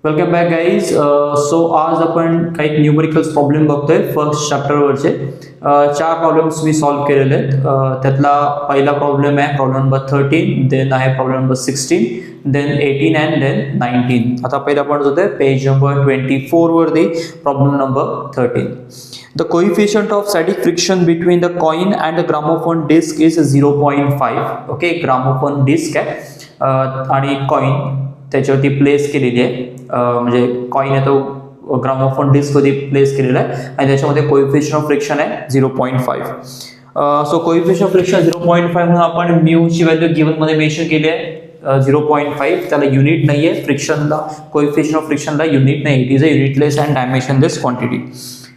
Welcome back guys. So आज आपण काही न्यूमरिकल्स प्रॉब्लेम बघतोय फर्स्ट चॅप्टरवरचे. 4 प्रॉब्लेम्स मी सॉल्व्ह केलेले आहेत. त्यातला पहिला प्रॉब्लेम आहे प्रॉब्लेम नंबर 13, देन आहे problem number 16, then 18 and then 19. आता पहिला आपण होतोय पेज नंबर 24 वरती problem number 13. The coefficient of static friction between the coin and the gramophone disc is 0.5. Okay, gramophone disc आहे आणि कॉइन त्याच्यावरती प्लेस केलेली आहे. म्हणजे कॉइन आहे तो ग्रामोफोन डिस्क वरती प्लेस केलेला आहे आणि त्याच्यामध्ये कोएफिशिएंट ऑफ फ्रिक्शन आहे 0.5. सो कोएफिशिएंट ऑफ फ्रिक्शन 0.5 म्हणून आपण म्यू ची व्हॅल्यू गिवन मध्ये मेन्शन केली आहे 0.5. त्याला युनिट नाहीये फ्रिक्शनला, कोएफिशिएंट ऑफ फ्रिक्शनला युनिट नाही. It is a unitless and dimensionless quantity.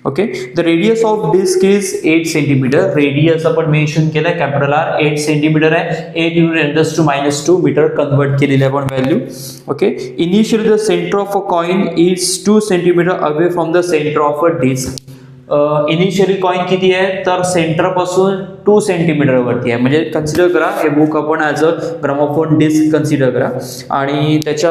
Okay, the radius of disc is 8 centimetre. Radius आपण मेन्शन केलं आहे कॅपिटल आर, 8 सेंटीमीटर आहे. 8 × 10⁻² मीटर कन्वर्ट केलेली आहे आपण value. Okay, initially the centre of a coin is 2 centimetre away from the centre of a disc. Initially coin किती आहे तर सेंटर पासून 2 सेंटीमीटर वरती आहे. म्हणजे कन्सिडर करा हे बुक आपण as a gramophone disc consider करा आणि त्याच्या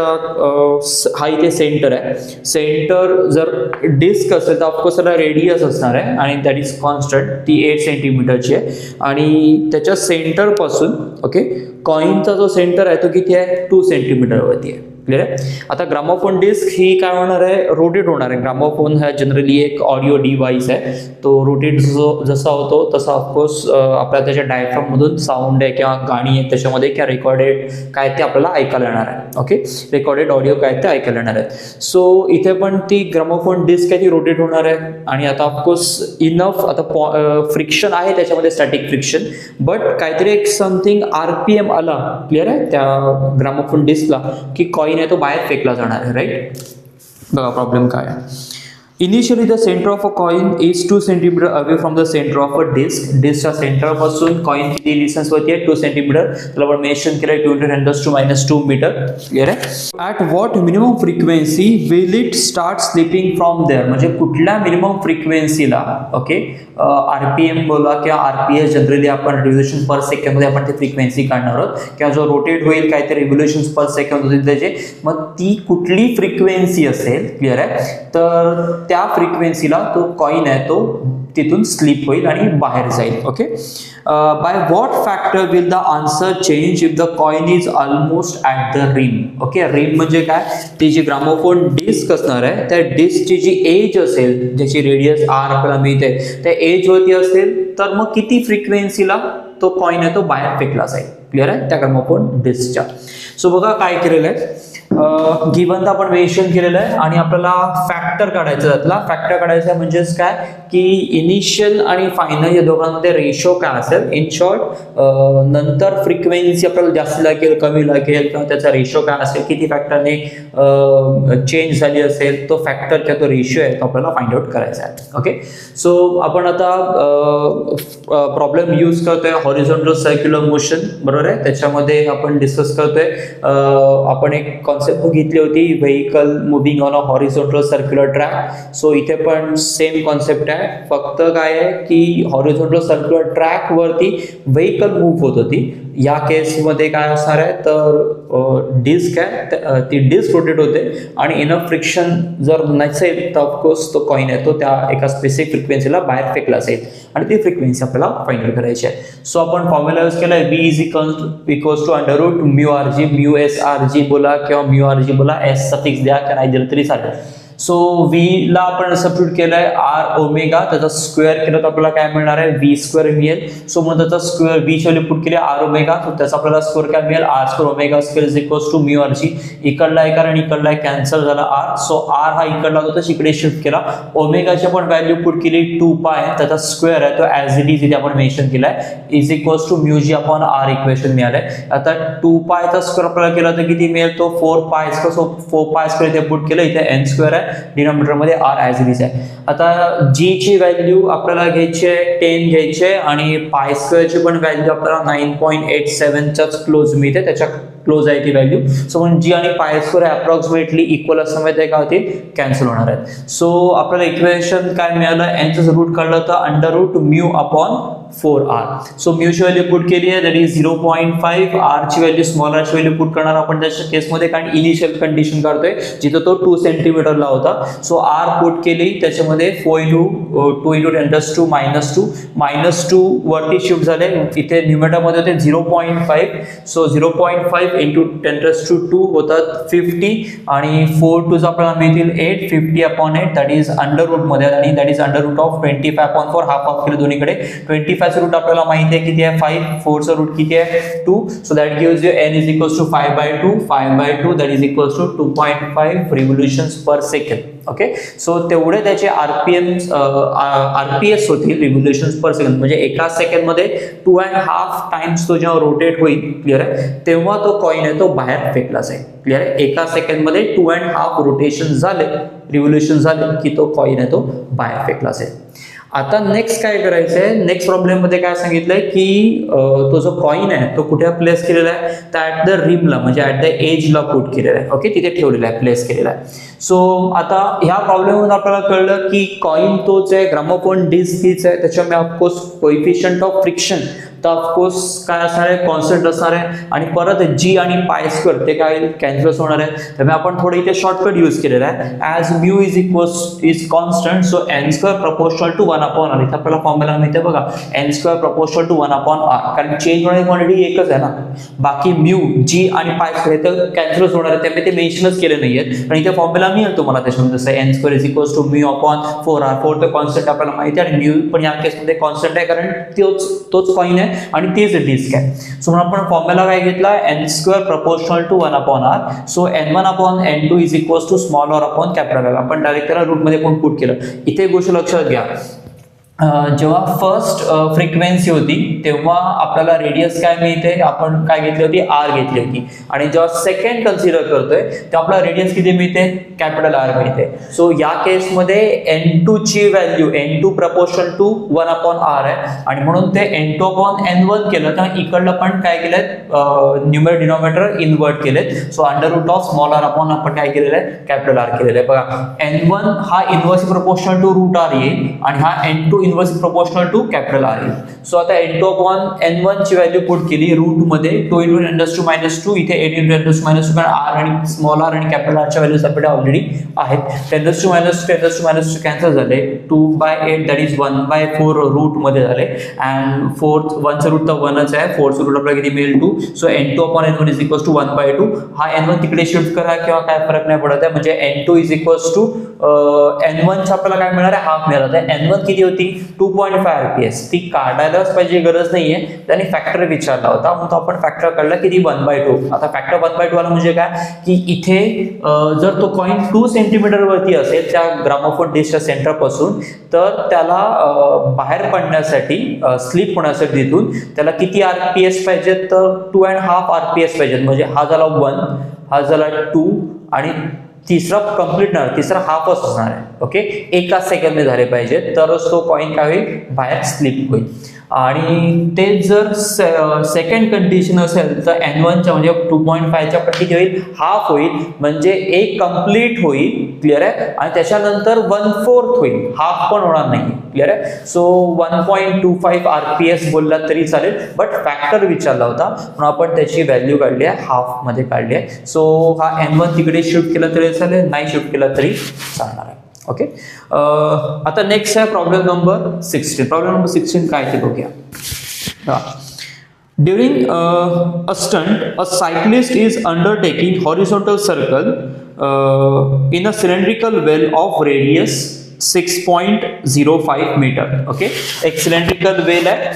हा इथे सेंटर आहे. सेंटर जर डिस्क असेल तर ऑफकोर्स त्याला रेडियस असणार आहे आणि दॅट इज कॉन्स्टंट, ती 8 सेंटीमीटरची आहे. आणि त्याच्या सेंटर पासून ओके कॉइनचा जो सेंटर आहे तो किती आहे 2 सेंटीमीटर वरती आहे. क्लिअर आहे. आता ग्रामोफोन डिस्क ही काय होणार आहे, रोटेट होणार आहे. ग्रामोफोन हा जनरली एक ऑडिओ डिव्हाइस आहे. तो रोटेट जसा होतो तसा ऑफकोर्स आपल्याला त्याच्या डायफ्राम मधून साऊंड आहे किंवा गाणी आहेत त्याच्यामध्ये किंवा रेकॉर्डेड काय ते आपल्याला ऐकायला येणार आहे. ओके, रेकॉर्डेड ऑडिओ काय ते ऐकायला येणार आहे. सो इथे पण ती ग्रामोफोन डिस्क आहे ती रोटेट होणार आहे. आणि आता ऑफकोर्स इनफ आता फ्रिक्शन आहे त्याच्यामध्ये, स्टॅटिक फ्रिक्शन, बट काहीतरी एक समथिंग RPM आला. क्लिअर आहे त्या ग्रामोफोन डिस्कला की कॉइन आहे तो बाहेर फेकला जाणार आहे. राईट, बघा प्रॉब्लेम काय आहे. Initially the centre of a coin is 2 centimetre away from the centre of a disc. डिस्कच्या सेंटर पासून कॉइन किती डिस्टन्स वरती आहे 2 सेंटीमीटर. त्याला आपण मेन्शन केलं 2 × 10⁻² मीटर. क्लिअर आहे. At what minimum frequency will it start slipping from there. म्हणजे कुठल्या मिनिमम फ्रिक्वेन्सीला ओके RPM बोला किंवा RPS, जनरली आपण रिव्होल्यूशन पर सेकंड मध्ये आपण ती फ्रिक्वेन्सी काढणार आहोत किंवा जो रोटेट होईल काहीतरी रिव्होल्यूशन पर सेकंड होतील त्याचे, मग ती कुठली फ्रिक्वेन्सी असेल. क्लिअर आहे. तर त्या फ्रिक्वेन्सीला तो कॉइन आहे तो तिथून स्लिप होईल आणि बाहेर जाईल. Okay, by what factor will the answer change if the coin is almost at the rim. Okay, rim म्हणजे काय, ती जी ग्रामोफोन डिस्क असणार आहे त्या डिस्कची जी एज असेल, ज्याची रेडियस R आपल्याला मिळते, त्या एज वरती असेल तर मग किती फ्रिक्वेन्सीला तो कॉइन आहे तो बाहेर फेकला जाईल. क्लिअर आहे त्या ग्रामोफोन डिस्कच्या. सो बघा काय केलेलं आहे, गिवन आपण मेन्शन केलेलं आहे आणि आपल्याला फॅक्टर काढायचं. त्यातला फॅक्टर काढायचा म्हणजेच काय की इनिशियल आणि फायनल या दोघांमध्ये रेशो काय असेल. इन शॉर्ट नंतर फ्रिक्वेन्सी आपल्याला जास्त लागेल कमी लागेल किंवा त्याचा रेशो काय असेल, किती फॅक्टरने चेंज झाली असेल, तो फॅक्टर किंवा तो रेशो आहे तो आपल्याला फाइंड आउट करायचा आहे. ओके, सो आपण आता प्रॉब्लेम यूज करतोय हॉरिझॉन्टल सर्क्युलर मोशन. बरोबर आहे. त्याच्यामध्ये आपण डिस्कस करतोय, आपण एक कॉन्सेप्ट बघितली होती vehicle moving on a horizontal circular track. So इथे पण सेम कॉन्सेप्ट आहे, फक्त काय आहे की हॉरिझॉन्टल सर्क्युलर ट्रॅक वरती व्हेइकल मूव्ह होत होती. या केसमध्ये काय असणार आहे तर डिस्क आहे, ती डिस्क रोटेट होते आणि इनफ फ्रिक्शन जर नसेल तर ऑफकोर्स तो कॉइन आहे तो त्या एका स्पेसिफिक फ्रिक्वेन्सीला बाहेर फेकला जाईल आणि ती फ्रिक्वेन्सी आपल्याला फाइंड आउट करायची आहे. सो आपण फॉर्म्युला यूज केला V equals to √μRg, μSRg बोला किंवा μRg बोला, S सफिक्स द्या किंवा नाही दिलं तरी चालेल. सो V ला आपण सबस्टिट्यूट केलंय R ओमेगा, त्याचा स्क्वेअर केलं तर आपल्याला काय मिळणार आहे V² मिळेल. सो म्हणून त्याचा स्क्वेअर V ची व्हॅल्यू पुट केली R ओमेगा, तर त्याचा आपल्याला स्क्वेअर काय मिळेल R² omega square is equals to μRg. इकडला आहे कारण इकडला कॅन्सल झाला R. सो R हा इकडला होता तर इकडे शिफ्ट केला. ओमेगाची आपण व्हॅल्यू पुट केली 2π, त्याचा स्क्वेअर आहे तो ॲज इट इज इथे आपण मेन्शन केलाय is equals to μg upon R equation मिळालंय. आता 2π चा स्क्वेअर आपल्याला केला तर किती मिळेल तो 4π². सो 4π² इथे पुट केलं, इथे n² आहे, डिनॉमिनेटर मध्ये R ॲज इट इज आहे. आता G ची व्हॅल्यू आपल्याला घ्यायची आहे 10 घ्यायची आहे आणि π² ची पण व्हॅल्यू आपल्याला 9.87 च्याच क्लोज मिळते, त्याच्या क्लोज आहे ती व्हॅल्यू. सो म्हणून G आणि π² अप्रॉक्सिमेटली इक्वल असल्यामुळे काय होतील कॅन्सल होणार आहेत. सो आपल्याला इक्वेशन काय मिळालं, nचं रूट काढलं तर √μ अपॉन 4r. सो म्यूची व्हॅल्यू पुट केली आहे, दॅट इज 0.5. r ची व्हॅल्यू स्मॉल r ची व्हॅल्यू पुट करणार आपण त्याच्या केसमध्ये, कारण इनिशियल कंडिशन काढतोय जिथं तो 2 सेंटीमीटरला होता. सो r पुट केली, त्याच्यामध्ये 4 2 × 10⁻², -2 वरती शिफ्ट झाले, इथे न्यूमरेटरमध्ये होते 0.5. सो 0.5 × 10⁻² होतात 50 आणि 4 2 आपल्याला मिळतील 8. 50/8 दॅट इज अंडर रूट मध्ये, आणि that is under root of 25/4. Half केलं दोन्हीकडे. 25चं रूट आपल्याला माहिती आहे किती आहे 5. 4चं रूट किती आहे 2. So that gives you n is equals to 5/2. 5/2 that is equals to 2.5 revolutions per second. Okay, so तेवढे त्याचे आरपीएस होतील, रिव्होल्यूशन्स पर सेकंड, म्हणजे एका सेकंडमध्ये 2.5 टाइम्स तो जेव्हा रोटेट होईल, क्लिअर आहे, तेव्हा तो कॉइन आहे तो बाहेर फेकला जाईल. क्लिअर आहे, एका सेकंडमध्ये 2.5 रोटेशन झाले, रिव्होल्यूशन झाले की तो कॉइन आहे तो बाहेर फेकला जाईल. आता नेक्स्ट काय करायचं आहे, नेक्स्ट प्रॉब्लेम मध्ये काय सांगितलंय की तो जो कॉइन आहे तो कुठे प्लेस केलेला आहे, तर ऍट द रिमला, म्हणजे ऍट द एजला पुट केलेला आहे. ओके, तिथे ठेवलेला आहे, प्लेस केलेला आहे. सो आता ह्या प्रॉब्लेममध्ये आपल्याला कळलं की कॉइन तोच आहे, ग्रामोफोन डिस्क तीच आहे, त्याच्यामुळे ऑफकोर्स कोएफिशियंट ऑफ फ्रिक्शन तर ऑफकोर्स काय असणार आहे, कॉन्स्टंट असणार आहे, आणि परत जी आणि π² ते काय कॅन्सल होणार आहे. त्यामुळे आपण थोडं इथे शॉर्टकट यूज केलेला आहे. As mu is constant, so n² proportional to 1/r. इथे आपल्याला फॉर्म्युला माहिती आहे बघा, n² प्रपोर्शनल टू 1/r, कारण चेंज होणारी क्वांटिटी एकच आहे ना. बाकी म्यू, जी आणि π² तर कॅन्सल होणार आहे, त्यामुळे ते मेन्शनच केले नाही आहेत, पण इथे फॉर्म्युला मिळेल तुम्हाला त्याच्यामध्ये, जसं n² is equals to μ/4r. 4 तर कॉन्स्टंट आपल्याला माहिती आहे, आणि म्यू पण या केसमध्ये कॉन्स्टंट आहे, कारण तोच कॉइन आहे आणि तेच डिस्क आहे. सो म्हणून आपण फॉर्म्युला काय घेतला, n² proportional to 1/r. So n1/n2 is equals to small r upon capital r. आपण डायरेक्ट त्याला रूट मध्ये पण पुट केलं. इथे एक गोष्ट लक्षात घ्या, जेव्हा फर्स्ट फ्रिक्वेन्सी होती तेव्हा आपल्याला रेडियस काय मिळते, आपण काय घेतली होती, r घेतली होती, आणि जेव्हा सेकंड कन्सिडर करतोय तेव्हा आपल्याला रेडियस किती मिळते, कॅपिटल R मिळते. सो या केसमध्ये n2 ची value n2 proportional to 1/r आहे, आणि म्हणून ते n2/n1 केलं, तर इकडलं पण काय केलंय, न्यूमरेटर डिनॉमिनेटर इन्व्हर्ट केलेत. So under root of small r upon आपण काय केलेलं आहे, कॅपिटल R केलेलं आहे. बघा, n1 हा inverse proportional to root r येईल, आणि हा n2 inverse proportional to capital R येईल. सो आता n2/n1 ची व्हॅल्यू पुट केली रूट मध्ये, 2 × 10⁻², इथे 8 × 10⁻², कारण r आणि स्मॉल r आणि कॅपिटल R च्या व्हॅल्यूज आपल्याकडे ऑलरेडी आहेत. 10⁻², कॅन्सल झाले, 2/8 दॅट इज 1/4 रूट मध्ये झाले, अँड 1चं रूट तर 1च आहे, 4चं रूट आपल्याला किती मिळेल 2. So n2/n1 is equals to 1/2. हा n1 तिकडे शिफ्ट करा किंवा काय फरक नाही पडत आहे, म्हणजे n2 is equals to n1 चा आपल्याला काय मिळणार आहे, हाफ मिळणार आहे. n1 किती होती, 2.5 RPS. ती काढायलाच पाहिजे, गरज नाहीये, त्याने फॅक्टर विचारला होता, म्हणून आपण फॅक्टर काढला किती, 1/2. आता फॅक्टर 1/2 आला म्हणजे काय, की इथे जर तो कॉइन 2 सेंटीमीटर वरती असेल त्या ग्रामोफोन डिस्कच्या सेंटर पासून, तर त्याला बाहेर पडण्यासाठी, स्लिप होण्यासाठी तिथून त्याला किती RPS पाहिजे, तर 2.5 RPS पाहिजे. म्हणजे हा झाला 1, हा झाला 2, आणि तिसरा कंप्लीट नाही, तिसरा हाफच असणार आहे. ओके, एका सेकंदमध्ये झाले पाहिजे, तरच तो कॉइन काय होईल, बाहेर स्लिप होईल. आणि ते जर सेकंड कंडिशन असेल तर n1च्या म्हणजे 2.5च्या पण किती होईल, हाफ होईल, म्हणजे एक कंप्लीट होईल. क्लिअर आहे, आणि त्याच्यानंतर 1/4 होईल, हाफ पण होणार नाही. क्लिअर आहे. सो 1.25 RPS बोलला तरी चालेल, बट फॅक्टर विचारला होता म्हणून आपण त्याची व्हॅल्यू काढली आहे, हाफ मध्ये काढली आहे. सो हा n1 तिकडे शिफ्ट केला तरी चालेल, नाही शिफ्ट केला तरी चालणार आहे. ओके, आता नेक्स्ट आहे प्रॉब्लेम नंबर 16. प्रॉब्लेम नंबर 16 काय ते बघूया. During a stunt, a cyclist is undertaking horizontal circle in a cylindrical well of radius 6.05 metre. Okay, एक सिलेंड्रिकल वेल आहे,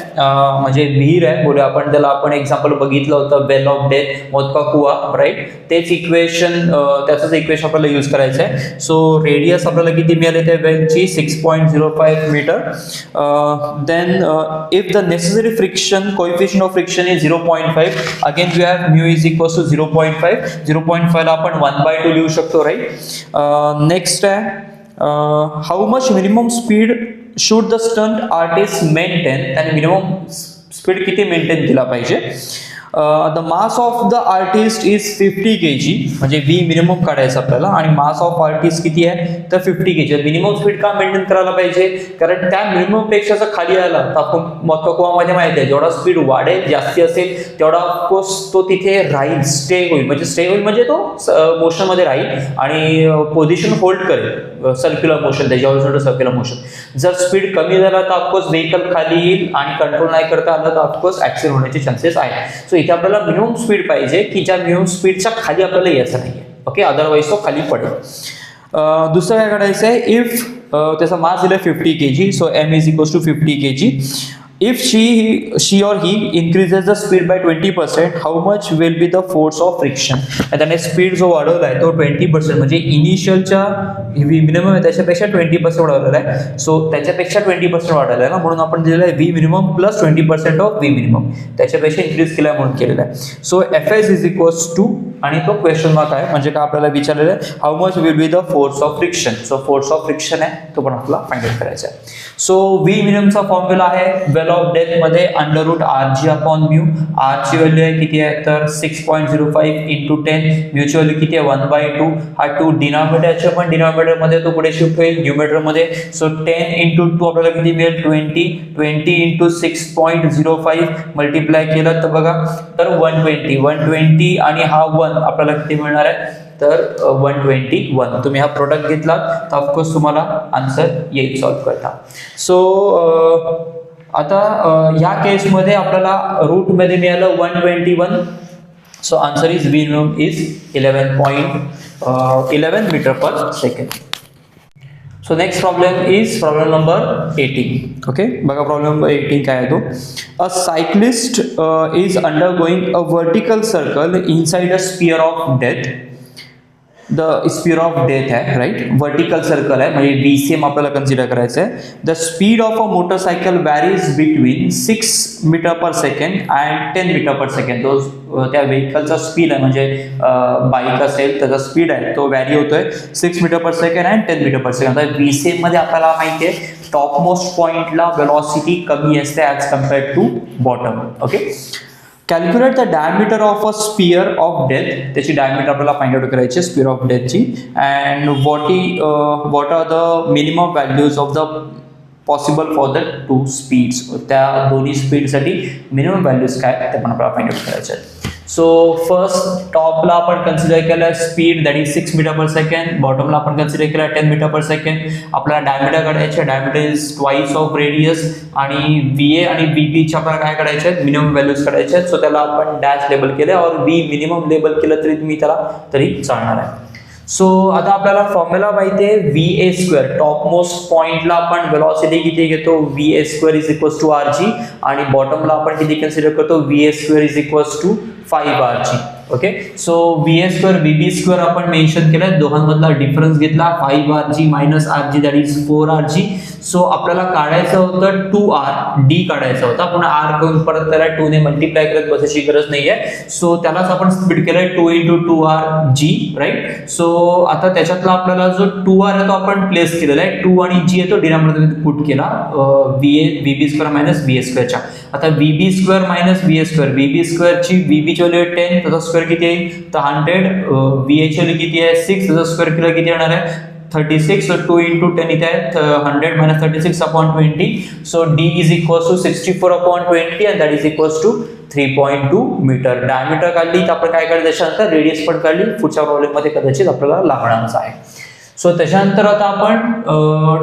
म्हणजे विहीर आहे बोलूया आपण त्याला. आपण एक्झाम्पल बघितलं होतं, वेल ऑफ डेथ, मौत का कुआ, राईट. तेच इक्वेशन, त्याचंच इक्वेशन आपल्याला यूज करायचं आहे. सो रेडियस आपल्याला किती मिळाले त्या वेलची, 6.05 metre. Then if the necessary friction coefficient of friction is 0.5, again we have mu is equals to 0.5. 0.5 ला आपण 1/2 लिहू शकतो, राईट. नेक्स्ट आहे, how much minimum speed should the stunt artist maintain, आणि मिनिमम स्पीड किती मेंटेन केला पाहिजे. The mass of the artist is 50 kg, म्हणजे व्ही मिनिमम काढायचं आपल्याला आणि मास ऑफ आर्टिस्ट किती आहे तर 50 kg. मिनिमम स्पीड का मेंटेन करायला पाहिजे, कारण त्या मिनिमम पेक्षा जर खाली आला तर आपण मध्ये माहिती आहे जेवढा स्पीड वाढेल जास्ती असेल तेवढा ऑफकोर्स तो तिथे राहील, स्टे होईल म्हणजे तो मोशन मध्ये राहील आणि पोझिशन होल्ड करेल, सर्क्युलर मोशन, त्याच्यावर सर्क्युलर मोशन. जर स्पीड कमी झाला तर ऑफकोर्स व्हेकल खाली येईल आणि कंट्रोल नाही करता आलं तर ऑफकोर्स ऍक्सिडेंट होण्याचे चान्सेस आहेत. सो इथे आपल्याला मिनिमम स्पीड पाहिजे की ज्या मिनिमम स्पीडच्या खाली आपल्याला यायचं नाहीये. ओके, अदरवाईज तो खाली पडेल. दुसरं काय करायचं आहे, इफ त्याचा मास दिला 50 kg, so m is equals to 50 kg. If she or he increases the speed by 20%, how much will be the force of friction? त्याने स्पीड जो वाढवला आहे तो 20%, म्हणजे इनिशियलच्या मिनिमम आहे त्याच्यापेक्षा 20% वाढवलेला आहे. सो त्याच्यापेक्षा 20% वाढवलेला आहे ना, म्हणून आपण दिलेलं आहे V minimum plus 20% of V minimum, त्याच्यापेक्षा इन्क्रीज केला म्हणून केलेला आहे. So Fs is equals to आणि तो क्वेश्चन मार्क आहे, म्हणजे काय आपल्याला विचारलेलं आहे how much will be the force of friction. So force of friction आहे तो पण आपल्याला फाइंड आउट करायचा आहे. सो व्ही मिनिममचा फॉर्म्युला आहे वेल ऑफ डेथ मध्ये √rg अपॉन म्यू. आर ची व्हॅल्यू आहे किती आहे तर 6.05 इंटू 10, म्यूची व्हॅल्यू किती आहे 1/2. हा 2 डिनॉमिनेटरच्या पण डिनॉमिनेटर मध्ये तो पुढे शिफ्ट होईल न्यूमरेटर मध्ये. सो 10 इंटू 2 आपल्याला किती मिळेल 20 इंटू 6.05 मल्टिप्लाय केलं तर बघा तर 120 आणि हा 1 आपल्याला किती मिळणार आहे तर 121. तुम्ही हा प्रोडक्ट घेतला तर ऑफकोर्स तुम्हाला आन्सर येईल सॉल्व्ह करता. सो आता या केसमध्ये आपल्याला रूट मध्ये मिळालं 121. So answer is V minimum is 11 metre per second. So next problem is problem number 18. Okay, बघा प्रॉब्लेम नंबर 18 काय आहे तो. A cyclist is undergoing a vertical circle inside a sphere of death. The speed of death आहे right, vertical circle आहे म्हणजे VCM आपल्याला consider करायचं आहे. The speed of a motorcycle varies between 6 metre per second and 10 metre per second. तो त्या व्हेकलचा speed आहे म्हणजे बाईक असेल त्याचा स्पीड आहे तो व्हॅरी होतोय 6 metre per second and 10 metre per second. आता VCM मध्ये आपल्याला माहिती आहे टॉप मोस्ट पॉइंटला वेलॉसिटी कमी असते as compared to bottom. Okay, calculate the diameter of a sphere of death. त्याची डायमीटर आपल्याला फाइंड आउट करायची स्पियर ऑफ डेथची. And what are the minimum values of the possible for the two speeds. त्या दोन्ही स्पीडसाठी minimum values काय ते पण आपल्याला फाइंड आउट करायचे आहेत. सो फर्स्ट टॉपला आपण कन्सिडर केलं speed that is 6 metre per second, बॉटमला आपण कन्सिडर केलं 10 मीटर पर सेकंड. आपल्याला डायमीटर काढायचे, diameter is twice of radius आणि VA आणि VB आपल्याला काय काढायचे आहेत मिनिमम व्हॅल्यूज काढायचे आहेत. सो त्याला आपण डॅश लेबल केलं और V मिनिमम लेबल केलं तरी तुम्ही त्याला तरी चालणार आहे. सो आता आपल्याला फॉर्म्युला माहिती आहे VA². टॉप मोस्ट पॉइंटला आपण वेलॉसिटी किती घेतो VA² is equals to RG आणि बॉटमला आपण किती कन्सिडर करतो VA² is equals to 5RG. Okay, so VA² VB² आपण मेन्शन केलं, दोघांमधला डिफरन्स घेतला 5RG minus RG that is 4RG. So आपल्याला काढायचं होतं 2R, D काढायचा होता पण R करून परत त्याला 2 ने मल्टिप्लाय करत बसायची गरज नाहीये. सो त्यालाच आपण स्प्लिट केलंय 2 इंटू 2RG राईट. सो आता त्याच्यातला आपल्याला जो 2R आहे तो आपण प्लेस केलेला आहे, 2 आणि G आहे तो डिनॉमिनेटर पुट केला VB² मायनस VA² च्या. आता VB² मायनस VA², VB² ची VB ची व्हॅल्यू 10 त्याचा स्क्वेअर किती आहे तर 100, VA ची व्हॅल्यू किती आहे 6 त्याचा स्क्वेअर केला किती येणार आहे 36. सो 2 इंटू 10 इथे आहे 100 minus 36 upon 20. So D is equals to 64 upon 20 and that is equals to 3.2 metre. Diameter काढली तर आपण काय करायचं त्याच्यानंतर रेडियस पण काढली, पुढच्या प्रॉब्लेम मध्ये कदाचित आपल्याला लागणारच आहे. सो त्याच्यानंतर आता आपण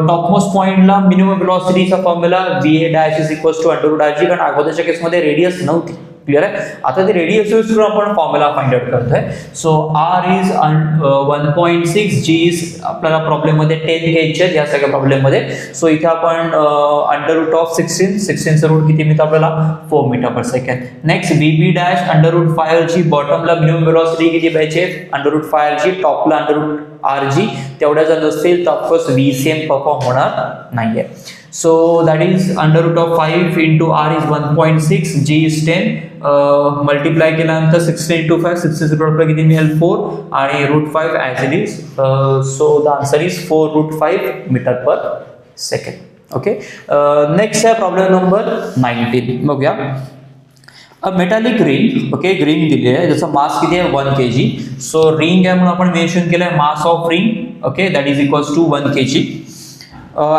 टॉपमोस्ट पॉइंटला मिनिमम वेलॉसिटीचा formula VA' is equals to √RG, कारण अगोदरच्या केसमध्ये रेडियस नव्हती. क्लियर आहे. आता ते रेडियस यूज करून आपण फॉर्म्युला फाइंड आउट करतोय. So R is 1.6, G is आपल्याला प्रॉब्लेम मध्ये 10 घ्यायचे या सगळ्या प्रॉब्लेम मध्ये. सो इथे आपण √16 चं रूट किती मिळतं आपल्याला 4 metre per second. Next VB' √5RG, बॉटमला मिनिमम वेलॉसिटी किती पाहिजे √5RG, टॉपला √RG. तेवढ्या जर नसेल तर ऑफकोर्स VCM परफॉर्म होणार नाहीये. So that is √5 into R is 1.6, G is 10. Multiply केल्यानंतर 16 into 5, 16 √5 किती मिळेल 4 आणि √5 as it is. So the answer is 4√5 metre per second. Okay, next आहे प्रॉब्लेम नंबर 19. बघूया. मेटॅलिक रिंग, ओके, रिंग दिली आहे ज्याचा मास किती आहे 1 kg. सो रिंग आहे म्हणून आपण मेन्शन केलं आहे mass of ring, okay, that is equals to 1 kg.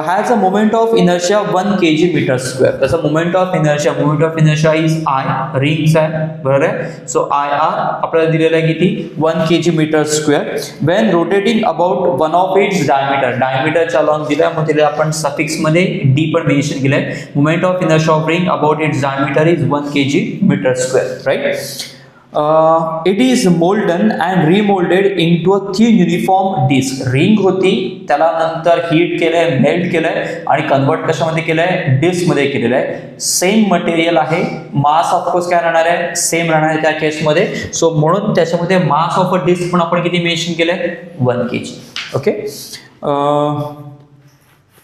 Has a moment of inertia 1 kg metre square. त्याचा moment of inertia is I, रिंगचा आहे, बरोबर आहे. सो आय आर आपल्याला दिलेला आहे किती 1 kg metre square. When rotating about one of its डायमीटरच्या अलॉंग दिलाय, मग तिला आपण सफिक्स मध्ये डी पण मेन्शन केलंय. Moment of inertia of ring about its diameter is 1 kg metre square, right. It is moulded and remoulded into a thin uniform disc. Ring होती, त्याला नंतर हीट केलंय, मेल्ट केलंय आणि कन्वर्ट कशामध्ये केलंय, डिस्क मध्ये केलेलं आहे. सेम मटेरियल आहे, मास ऑफकोर्स काय राहणार आहे, सेम राहणार आहे त्या केसमध्ये. सो म्हणून त्याच्यामध्ये मास ऑफ अ डिस्क पण आपण किती मेन्शन केलंय 1 kg, okay.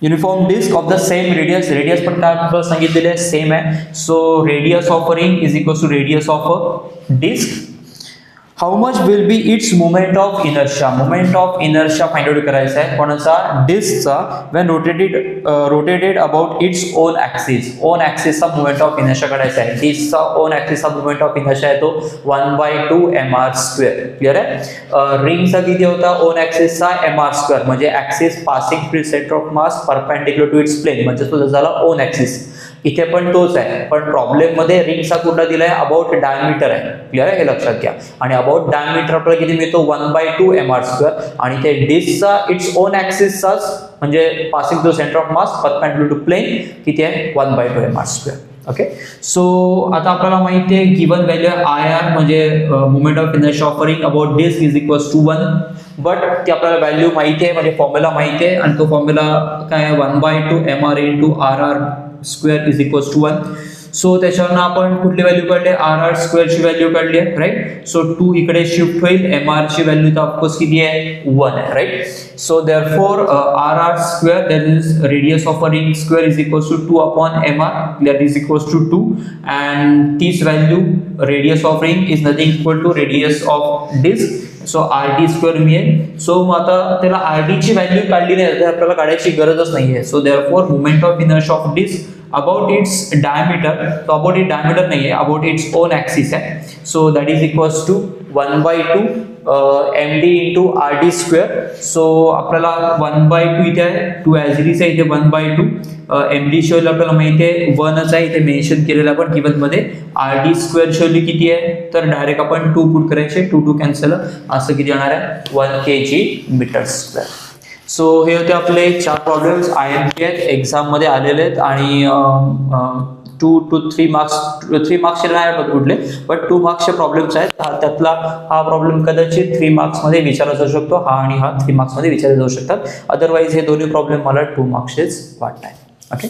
Uniform disc of the same radius पण काय आपल्याला सांगितलेलं आहे, सेम आहे. So radius of a ring is equal to radius of a disc. How much will be its moment of inertia. Moment of inertia find out करायचा आहे कोणाचा, डिस्कचा. When rotated about its own ऍक्सिसचा moment of inertia काढायचा आहे. डिस्कचा own ऍक्सिसचा moment of inertia आहे तो 1/2 mr². क्लिअर आहे. रिंगचा किती होता ओन ऍक्सिसचा mr², म्हणजे axis passing through centre of mass perpendicular to its plane, म्हणजे तो झाला ओन ऍक्सिस. इथे पण तोच आहे, पण प्रॉब्लेम मध्ये रिंगचा कुठला दिलाय अबाउट डायमीटर आहे. क्लिअर आहे, हे लक्षात घ्या. आणि अबाउट डायमीटर आपल्याला किती मिळतो 1/2 mr². आणि ते डिस्कचा इट्स ओन ऍक्सिसचाच म्हणजे passing through centre of mass perpendicular to plane किती आहे 1/2 mr². ओके. सो आता आपल्याला माहिती आहे गिवन व्हॅल्यू आय आर म्हणजे moment of inertia of ring about disc is equals to 1. But ती आपल्याला व्हॅल्यू माहिती आहे, म्हणजे फॉर्म्युला माहिती आहे, आणि तो फॉर्म्युला काय आहे 1/2 mr into RR² is equals to 1. So त्याच्यावरनं आपण कुठली व्हॅल्यू काढली, RR² ची व्हॅल्यू काढली आहे, राईट. सो 2 इकडे शिफ्ट होईल, mr ची व्हॅल्यू तर ऑफकोर्स किती आहे 1 आहे, right. So therefore RR² that is radius of a ring square is equals to 2 upon mr, that is equals to 2, and this value radius of ring is nothing equal to radius of disk. So RD² मिळेल. So मग आता त्याला RD ची value काढली नाही तर आपल्याला काढायची गरजच नाहीये. So therefore moment of inertia of disc about its diameter, तो अबाउट इट डायमीटर नाही आहे, अबाउट इट्स ओन ऍक्सिस आहे. So that is equals to 1/2 md into RD². So आपल्याला 1/2 इथे आहे, 2 ॲज इट इज आहे, इथे 1/2 md शेवली आपल्याला माहिती आहे 1च आहे, इथे मेन्शन केलेलं आपण गिवन मध्ये. RD² शेवली किती आहे, तर डायरेक्ट आपण 2 पुट करायचे, 2 कॅन्सल, असं किती येणार आहे 1 kg मीटर स्क्वेअर. सो हे होते आपले 4 प्रॉब्लेम्स IMP आहेत, एक्झाम मध्ये आलेले आहेत. आणि 2 to 3 मार्क्स, 3 मार्क्सचे नाही आहेत कुठले, बट 2 मार्क्सचे प्रॉब्लेम्स आहेत. त्यातला हा प्रॉब्लेम कदाचित 3 मार्क्स मध्ये विचारला जाऊ शकतो, हा आणि हा 3 मार्क्स मध्ये विचारले जाऊ शकतात. अदरवाईज हे दोन्ही प्रॉब्लेम मला 2 मार्क्सचेच वाटत आहेत. ओके.